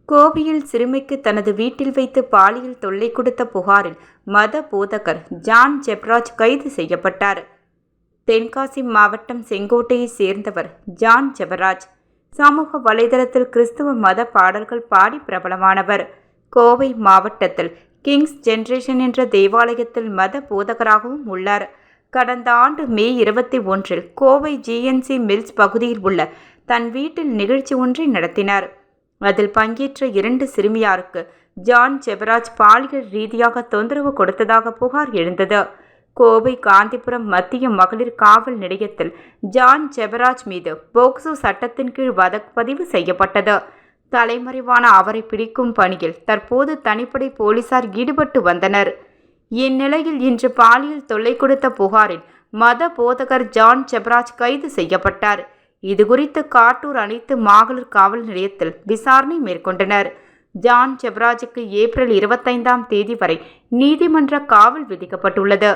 கோவையில் சிறுமிக்கு தனது வீட்டில் வைத்து பாலியல் தொல்லை கொடுத்த புகாரில் மத போதகர் ஜான் ஜெபராஜ் கைது செய்யப்பட்டார். தென்காசி மாவட்டம் செங்கோட்டையை சேர்ந்தவர் ஜான் ஜெபராஜ். சமூக வலைதளத்தில் கிறிஸ்துவ மத பாடல்கள் பாடி பிரபலமானவர். கோவை மாவட்டத்தில் கிங்ஸ் ஜெனரேஷன் என்ற தேவாலயத்தில் மத போதகராகவும் உள்ளார். கடந்த ஆண்டு மே 21 கோவை ஜிஎன்சி மில்ஸ் பகுதியில் உள்ள தன் வீட்டில் நிகழ்ச்சி ஒன்றை நடத்தினார். அதில் பங்கேற்ற 2 சிறுமியாருக்கு ஜான் ஜெபராஜ் பாலியல் ரீதியாக தொந்தரவு கொடுத்ததாக புகார் எழுந்தது. கோவை காந்திபுரம் மத்திய மகளிர் காவல் நிலையத்தில் ஜான் ஜெபராஜ் மீது போக்சோ சட்டத்தின் கீழ் வழக்குப்பதிவு செய்யப்பட்டது. தலைமறைவான அவரை பிடிக்கும் பணியில் தற்போது தனிப்படை போலீசார் ஈடுபட்டு வந்தனர். இந்நிலையில் இன்று பாலியல் தொல்லை கொடுத்த புகாரில் மத போதகர் ஜான் ஜெபராஜ் கைது செய்யப்பட்டார். இதுகுறித்து காட்டூர் அனைத்து மகளிர் காவல் நிலையத்தில் விசாரணை மேற்கொண்டனர். ஜான் ஜெபராஜுக்கு ஏப்ரல் 25 வரை நீதிமன்ற காவல் விதிக்கப்பட்டுள்ளது.